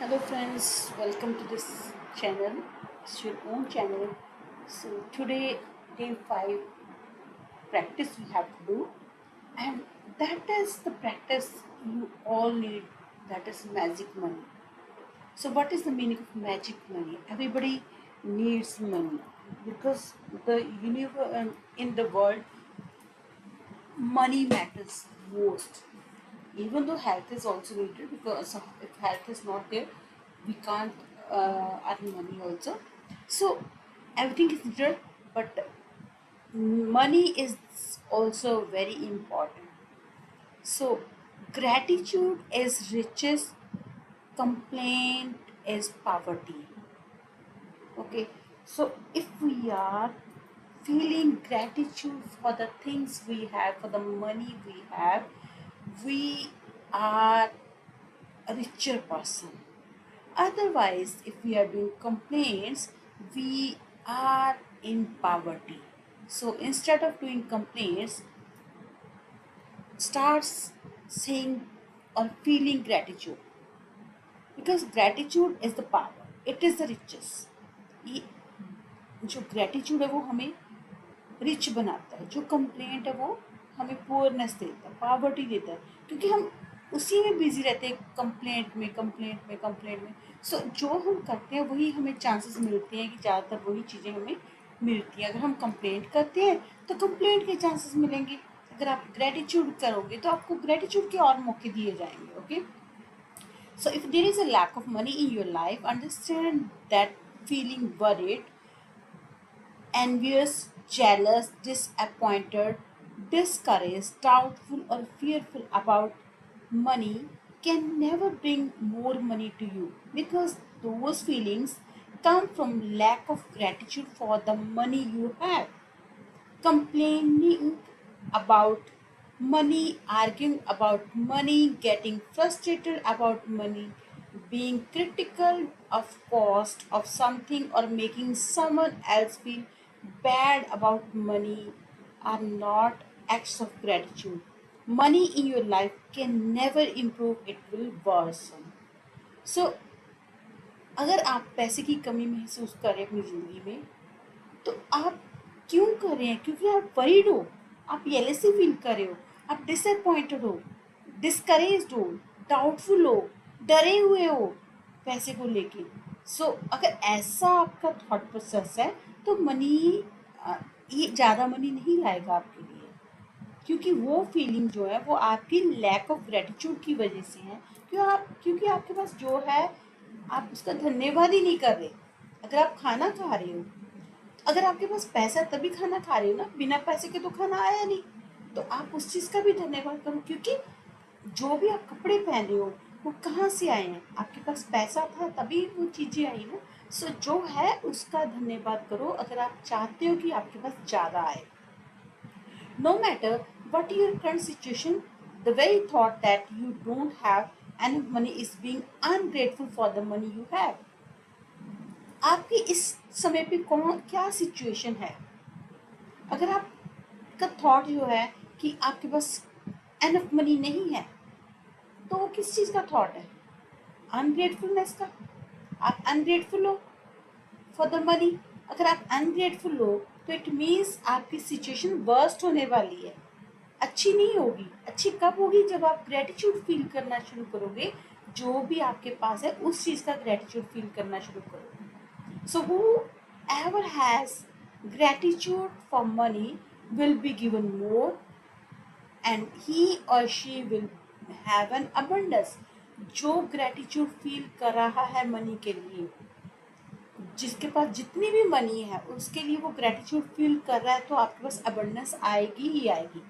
Hello friends, welcome to this channel. It's your own channel. So today day 5 practice we have to do, and that is the practice you all need, that is magic money. So what is the meaning of magic money? Everybody needs money because the universe in the world money matters most. Even though health is also needed, because if health is not there we can't earn money also. So everything is needed, but money is also very important. So gratitude is riches, complaint is poverty. Okay, so if we are feeling gratitude for the things we have, for the money we have, we are a richer person. Otherwise, if we are doing complaints, we are in poverty. So instead of doing complaints, start saying or feeling gratitude, because gratitude is the power, it is the riches. ये जो gratitude है वो हमें rich बनाता है, जो complaint है वो हमें पुअरनेस देता है, पावर्टी देता है, क्योंकि हम उसी में बिजी रहते हैं, कंप्लेंट में। सो जो हम करते हैं वही हमें चांसेस मिलते हैं कि ज़्यादातर वही चीज़ें हमें मिलती हैं। अगर हम कंप्लेंट करते हैं तो कंप्लेंट के चांसेस मिलेंगे, अगर आप ग्रेटिट्यूड करोगे तो आपको ग्रेटिट्यूड के और मौके दिए जाएंगे। Okay, so if there is a lack of money in your life, understand that feeling worried, envious, jealous, disappointed, discouraged, doubtful, or fearful about money can never bring more money to you, because those feelings come from lack of gratitude for the money you have. Complaining about money, arguing about money, getting frustrated about money, being critical of cost of something, or making someone else feel bad about money are not acts of gratitude. Money in your life can never improve, it will worsen. So अगर आप पैसे की कमी महसूस करें अपनी ज़िंदगी में, तो आप क्यों कर रहे हैं? क्योंकि आप वरीड हो, आप येलेसी फील कर रहे हो, आप डिसअपॉइंटेड हो, डिस्करेज्ड हो, डाउटफुल हो, डरे हुए हो पैसे को लेके। सो अगर ऐसा आपका थॉट प्रोसेस है तो मनी ये ज़्यादा मनी नहीं लाएगा आपके लिए, क्योंकि वो फीलिंग जो है वो आपकी लैक ऑफ ग्रेटिट्यूड की वजह से है। क्योंकि आपके पास जो है आप उसका धन्यवाद ही नहीं कर रहे। अगर आप खाना खा रहे हो, अगर आपके पास पैसा है तभी खाना खा रहे हो ना, बिना पैसे के तो खाना आया नहीं, तो आप उस चीज़ का भी धन्यवाद करो, क्योंकि जो भी आप कपड़े पहन रहे हो वो कहाँ से आए हैं? आपके पास पैसा था तभी वो चीज़ें आई ना। सो जो है उसका धन्यवाद करो, अगर आप चाहते हो कि आपके पास ज़्यादा आए। No matter what your current situation, the very thought that you don't have enough money is being ungrateful for the money you have. आपकी इस समय पे कौन क्या सिचुएशन है? अगर आपका थॉट जो है कि आपके पास एनफ मनी नहीं है, तो वो किस चीज़ का थॉट है? अनग्रेटफुलनेस का। आप अनग्रेटफुल हो फॉर द मनी। अगर आप अनग्रेटफुल हो तो इट मीन्स आपकी सिचुएशन वर्स्ट होने वाली है, अच्छी नहीं होगी। अच्छी कब होगी? जब आप ग्रेटिट्यूड फील करना शुरू करोगे, जो भी आपके पास है उस चीज़ का ग्रेटिट्यूड फील करना शुरू करोगे। So whoever has gratitude for money will be given more, and he or she will have an abundance. जो ग्रेटिट्यूड फील कर रहा है मनी के लिए, जिसके पास जितनी भी मनी है उसके लिए वो ग्रेटिट्यूड फील कर रहा है, तो आपके पास अबंडेंस आएगी ही आएगी।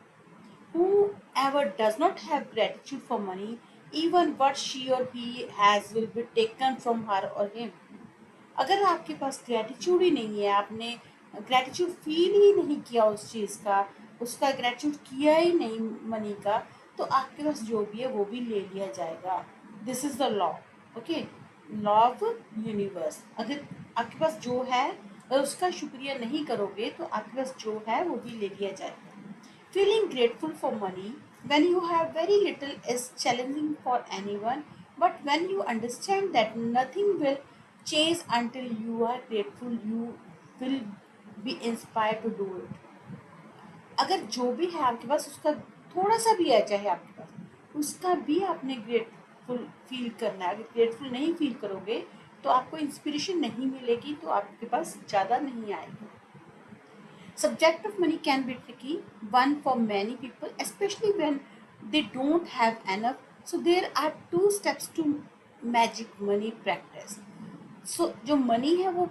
Whoever does not have gratitude for money, even what she or he has will be taken from her or him. अगर आपके पास ग्रेटिट्यूड ही नहीं है, आपने ग्रेटिट्यूड फील ही नहीं किया उस चीज़ का, उसका ग्रेटिट्यूड किया ही नहीं मनी का, तो आपके पास जो भी है वो भी ले लिया जाएगा। This is the law. Okay, law of universe. अगर आपके पास जो है अगर उसका शुक्रिया नहीं करोगे तो आपके पास जो है वो भी ले लिया जाएगा। Feeling grateful for money when you have very little is challenging for anyone. But when you understand that nothing will change until you are grateful, you will be inspired to do it. अगर जो भी है आपके पास उसका थोड़ा सा भी है चाहे आपके पास, उसका भी आपने ग्रेटफुल फील करना है. अगर ग्रेटफुल नहीं फील करोगे तो आपको इंस्पिरेशन नहीं मिलेगी, तो आपके पास ज़्यादा नहीं आएगी. Subject of money can be tricky one for many people, especially when they don't have enough. So there are two steps to magic money practice. So जो मनी है वो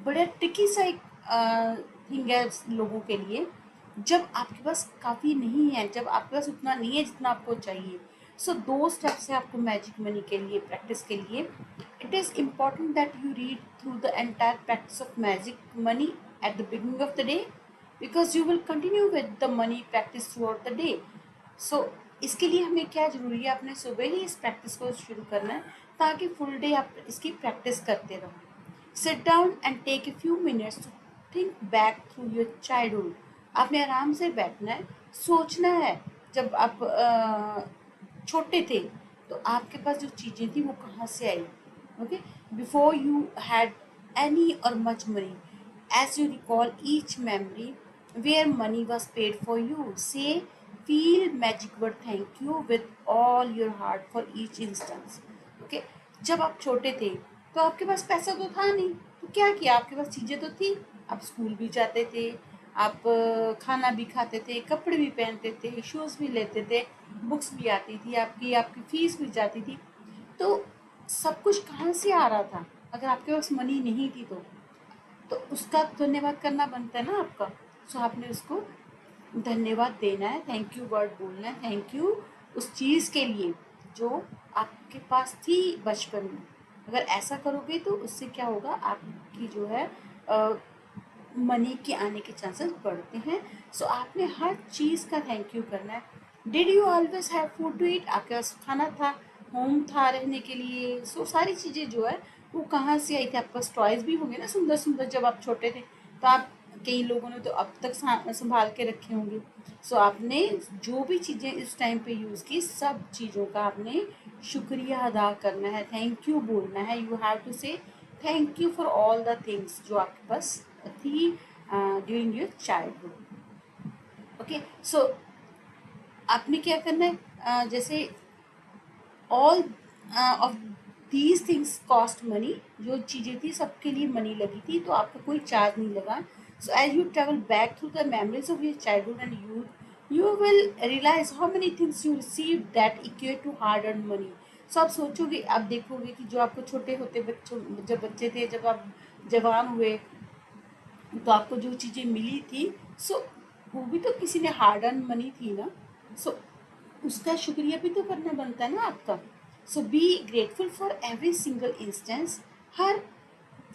बड़ा ट्रिकी सा एक थिंग है लोगों के लिए. जब आपके पास काफ़ी नहीं है, जब आपके पास उतना नहीं है जितना आपको चाहिए. सो दो स्टेप्स है आपको मैजिक मनी के लिए, प्रैक्टिस के लिए. It is important that you read through the entire practice of magic money at the beginning of the day, because you will continue with the money practice throughout the day. So इसके लिए हमें क्या ज़रूरी है, आपने सुबह ही इस practice को शुरू करना है ताकि फुल डे आप इसकी प्रैक्टिस करते रहो. Sit down and take a few minutes to think back through your childhood. आपने आराम से बैठना है, सोचना है जब आप छोटे थे तो आपके पास जो चीज़ें थी वो कहाँ से आई. Okay, before you had any or much money, as you recall each memory where money was paid for you. Say, feel magic word thank you with all your heart for each instance. Okay, जब आप छोटे थे तो आपके पास पैसा तो था नहीं, तो क्या किया, आपके पास चीज़ें तो थी. आप स्कूल भी जाते थे, आप खाना भी खाते थे, कपड़े भी पहनते थे, शूज़ भी लेते थे, बुक्स भी आती थी, आपकी आपकी फीस भी जाती थी. तो सब कुछ कहाँ से आ रहा था अगर आपके पास मनी नहीं थी तो उसका धन्यवाद करना बनता है ना आपका. सो आपने उसको धन्यवाद देना है, थैंक यू वर्ड बोलना है, थैंक यू उस चीज़ के लिए जो आपके पास थी बचपन में. अगर ऐसा करोगे तो उससे क्या होगा, आपकी जो है मनी के आने के चांसेस बढ़ते हैं. सो आपने हर चीज़ का थैंक यू करना है. Did you always have food to eat, आपके पास खाना था, होम था रहने के लिए. सो सारी चीज़ें जो है वो कहाँ से आई थी, आपके पास टॉयज़ भी होंगे ना सुंदर सुंदर जब आप छोटे थे, तो आप कई लोगों ने तो अब तक संभाल के रखे होंगे. सो आपने जो भी चीज़ें इस टाइम पे यूज़ की, सब चीज़ों का आपने शुक्रिया अदा करना है, थैंक यू बोलना है. यू हैव टू से thank you for all the things जो आपके पास थी ड्यूरिंग योर चाइल्डहुड. ओके, सो आपने क्या करना है, जैसे all of these things cost money, जो चीज़ें थी सबके लिए मनी लगी थी, तो आपका कोई चार्ज नहीं लगा. So as you travel back through the memories of your childhood and youth, you will realise how many things you receive that equate to hard earn money. So आप सोचोगे, आप देखोगे कि जो आपको छोटे होते बच्चों, जब बच्चे थे, जब आप जवान हुए तो आपको जो चीज़ें मिली थी, सो वो भी तो किसी ने हार्ड अर्न मनी थी ना. सो उसका शुक्रिया भी तो करना बनता है ना आपका. So be grateful for every single instance. हर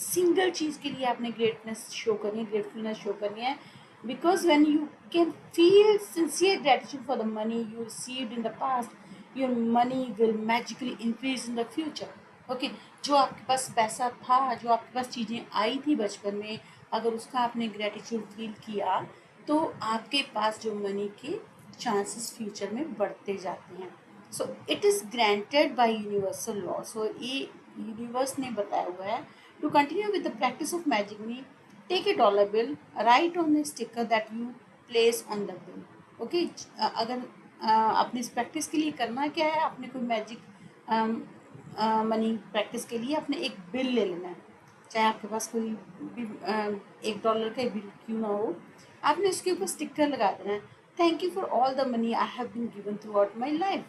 सिंगल चीज़ के लिए आपने ग्रेटनेस शो करनी है, ग्रेटफुलनेस शो करनी है. Because when you can feel sincere gratitude for the money you received in the past, your money will magically increase in the future. Okay, जो आपके पास पैसा था, जो आपके पास चीज़ें आई थी बचपन में, अगर उसका आपने ग्रेटिट्यूड फील किया तो आपके पास जो मनी के चांसेस फ्यूचर में बढ़ते जाते हैं. So it is granted by universal law. So ये यूनिवर्स ने बताया हुआ है. To continue with the practice of magic money, take a dollar bill, write on the sticker that you place on the bill. Okay, अगर आपने इस practice के लिए करना क्या है, आपने कोई मैजिक मनी प्रैक्टिस के लिए आपने एक बिल ले लेना है, चाहे आपके पास कोई भी $1 का बिल क्यों ना हो. आपने उसके ऊपर स्टिकर लगा देना है, thank you for all the money I have been given throughout my life.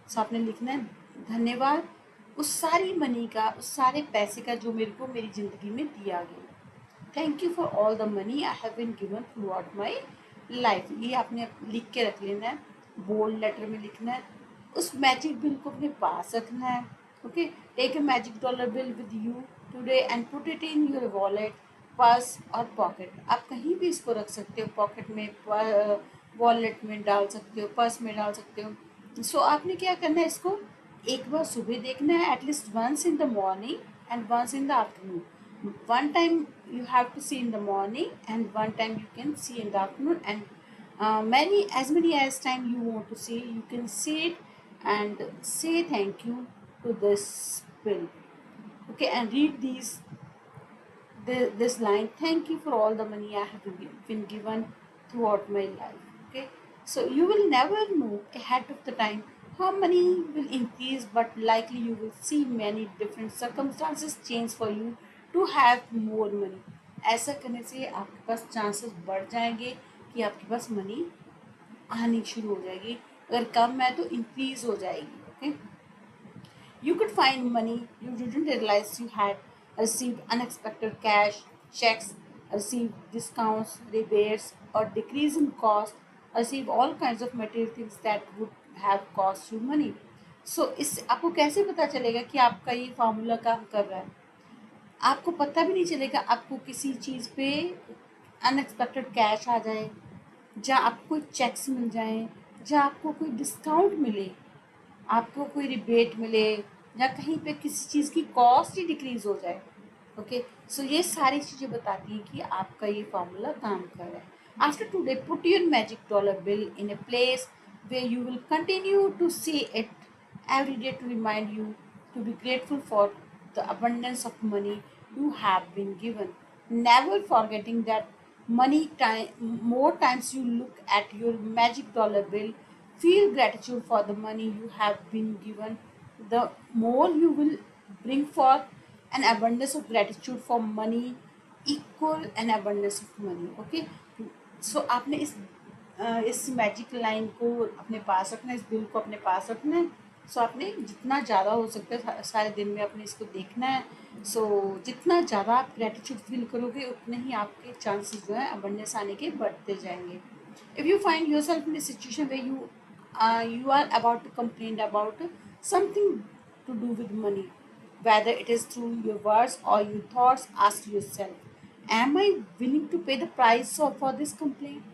So आपने लिखना है धन्यवाद उस सारी मनी का, उस सारे पैसे का जो मेरे को मेरी ज़िंदगी में दिया गया. Thank you for all the money I have been given throughout my life. ये आपने लिख के रख लेना है, बोल्ड लेटर में लिखना है. उस मैजिक बिल को अपने पास रखना है. Okay, take a magic dollar bill with you today and put it in your wallet, purse और पॉकेट. आप कहीं भी इसको रख सकते हो, पॉकेट में, वॉलेट में डाल सकते हो, पर्स में डाल सकते हो. सो आपने क्या करना है, इसको एक बार सुबह देखना है, at least once in the morning and once in the afternoon. one time you have to see in the morning and one time you can see in the afternoon, and many as many as time you want to see, you can see it and say thank you to this bill. Okay, and read this line: thank you for all the money I have been given throughout my life. Okay, so you will never know ahead of the time how money will increase, but likely you will see many different circumstances change for you to have more money. ऐसा करने से आपके पास chances बढ़ जाएंगे कि आपके पास money आनी शुरू हो जाएगी। अगर कम है तो इंक्रीज हो जाएगी। Okay, you could find money you didn't realize you had, received unexpected cash, checks, received discounts, rebates, or decrease in cost, receive all kinds of material things that would have cost you money. So इस आपको कैसे पता चलेगा कि आपका ये formula काम कर रहा है? आपको पता भी नहीं चलेगा, आपको किसी चीज़ पे अनएक्सपेक्टेड कैश आ जाए, जहाँ आपको कोई चेक्स मिल जाए, जहाँ आपको कोई डिस्काउंट मिले, आपको कोई रिबेट मिले, या कहीं पे किसी चीज़ की कॉस्ट ही डिक्रीज हो जाए। ओके, सो ये सारी चीज़ें बताती हैं कि आपका ये फार्मूला काम कर रहा है। After today put your magic dollar bill in a place way you will continue to see it every day to remind you to be grateful for the abundance of money you have been given. Never forgetting that more times you look at your magic dollar bill, feel gratitude for the money you have been given, the more you will bring forth an abundance of gratitude for money equal an abundance of money. Okay, so आपने इस magic line को अपने पास रखना है, इस bill को अपने पास रखना है। सो आपने जितना ज़्यादा हो सकता है सारे दिन में आपने इसको देखना है। सो जितना ज़्यादा आप ग्रेटिट्यूड फील करोगे उतने ही आपके चांसेस जो है अबंडेंस आने के बढ़ते जाएंगे। If you find your self in A situation way you are about to complain about something to do with money, whether it is through your words or your thoughts, ask yourself, am I willing to pay the price for this complaint?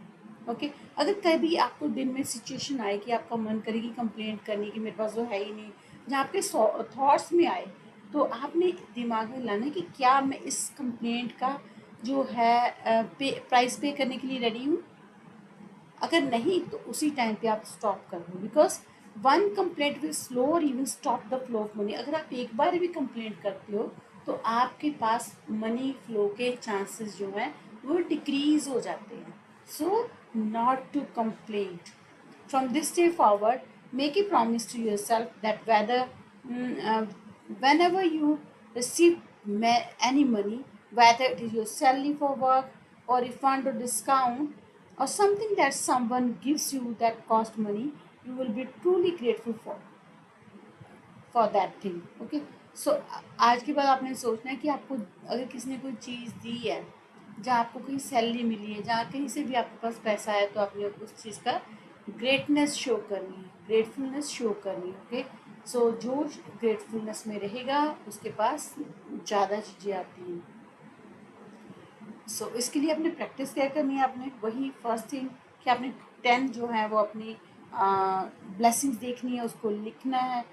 Okay, अगर कभी आपको दिन में situation आए कि आपका मन करे कि कंप्लेंट करने की, मेरे पास वो है ही नहीं, जहाँ आपके थॉट्स में आए, तो आपने दिमाग में लाना है कि क्या मैं इस कंप्लेंट का जो है प्राइस पे करने के लिए रेडी हूँ। अगर नहीं तो उसी टाइम पे आप स्टॉप कर दो, because one complaint will slow और even stop the flow of money. अगर आप एक बार भी कंप्लेंट करते हो तो आपके पास मनी फ्लो के चांसेस जो हैं वो डिक्रीज हो जाते हैं। So not to complaint. From this day forward, make a promise to yourself that whenever you receive any money, whether it is your salary for work or refund or discount or something that someone gives you that cost money, you will be truly grateful for that thing. Okay, so आज के बाद आपने सोचना है कि आपको अगर किसी ने कोई चीज़ दी है, जहाँ आपको कहीं सैलरी मिली है, जहाँ कहीं से भी आपके पास पैसा है, तो आपने उस चीज़ का ग्रेटनेस शो करनी है, ग्रेटफुलनेस शो करनी है। ओके, सो जो ग्रेटफुलनेस में रहेगा उसके पास ज़्यादा चीज़ें आती हैं। सो इसके लिए अपने प्रैक्टिस क्या करनी है, आपने वही फर्स्ट थिंग कि आपने 10 जो है वो अपनी ब्लेसिंग्स देखनी है, उसको लिखना है,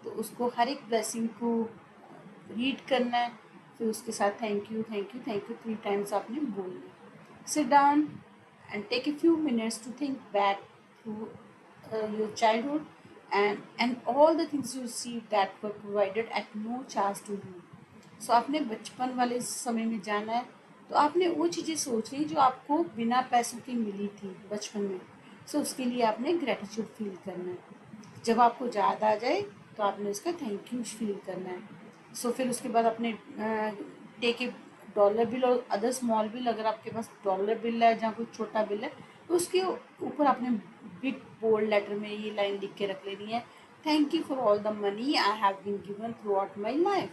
तो उसको हर एक ब्लेसिंग को रीड करना है, फिर उसके साथ thank you thank you thank you 3 times आपने बोलना। Sit down and take a few minutes to think back to your childhood and all the things you received that were provided at no charge to you. So आपने बचपन वाले समय में जाना है, तो आपने वो चीज़ें सोचनी जो आपको बिना पैसों की मिली थी बचपन में। सो उसके लिए आपने ग्रेटिट्यूड फील करना है। जब आपको याद आ जाए तो आपने उसका थैंक यू फील करना है। सो फिर उसके बाद अपने टेक ए डॉलर बिल और अदर स्मॉल बिल, अगर आपके पास डॉलर बिल है जहाँ कोई छोटा बिल है, तो उसके ऊपर आपने बिग बोल्ड लेटर में ये लाइन लिख के रख लेनी है, thank you for all the money I have been given throughout my life.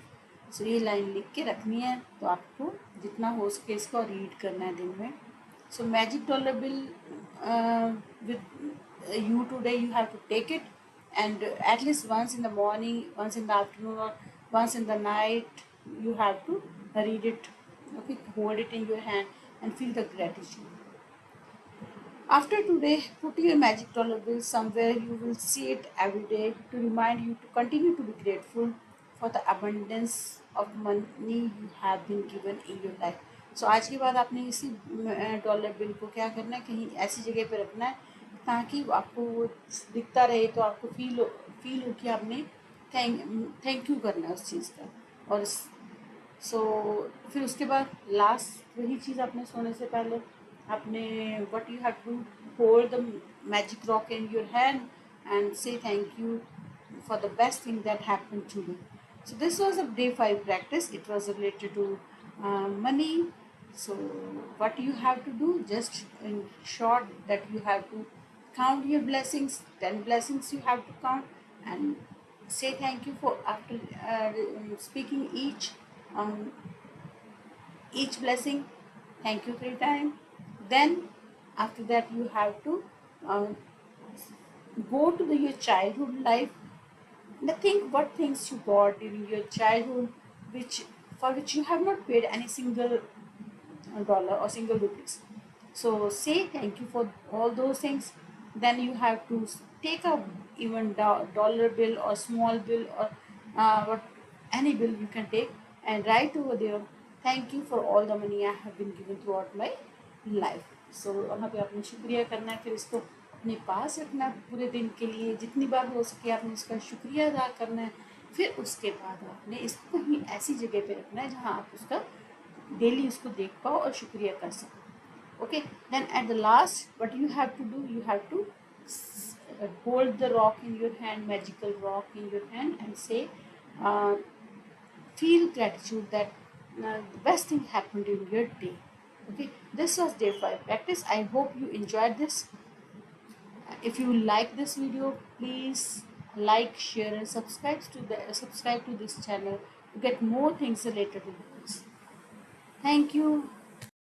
So ये लाइन लिख के रखनी है, तो आपको जितना हो सके इसको रीड करना है दिन में। So magic dollar bill with you today, you have to take it and at least once in the morning, once in the afternoon, or once in the night you have to read it. Okay, hold it in your hand and feel the gratitude. After today, put your magic dollar bill somewhere you will see it every day to remind you to continue to be grateful for the abundance of money you have been given in your life. So आज के बाद आपने इसी dollar bill को क्या करना है, कहीं ऐसी जगह पे रखना है ताकि आपको वो दिखता रहे, तो आपको फील हो कि आपने थैंक यू करना है उस चीज़ का। और सो फिर उसके बाद लास्ट वही चीज़, आपने सोने से पहले आपने what you have to hold the magic rock in your hand and say thank you for the best thing that happened to me. So this was a day 5 practice. It was related to money. So what you have to do, just in short, that you have to count your blessings. 10 blessings you have to count and say thank you for after speaking um, each blessing. Thank you 3 times. Then after that you have to um, go to your childhood life. Now think what things you got during your childhood, which for which you have not paid any single dollar or single rupees. So say thank you for all those things. Then you have to take a even dollar bill or small bill or what any bill you can take and write over there. Thank you for all the money I have been given throughout my life. So वहाँ पे आपने शुक्रिया करना है, फिर इसको अपने पास रखना है पूरे दिन के लिए, जितनी बार हो सके आपने इसका शुक्रिया अदा करना है। फिर उसके बाद आपने इसको कहीं ऐसी जगह पे रखना है जहाँ आप उसका डेली उसको देख पाओ और शुक्रिया कर सको। Okay, then at the last what you have to do, you have to hold the rock in your hand, magical rock in your hand, and say feel gratitude that the best thing happened in your day. Okay, this was day 5 practice. I hope you enjoyed this. If you like this video, please like, share, and subscribe to this channel to get more things related to this. Thank you.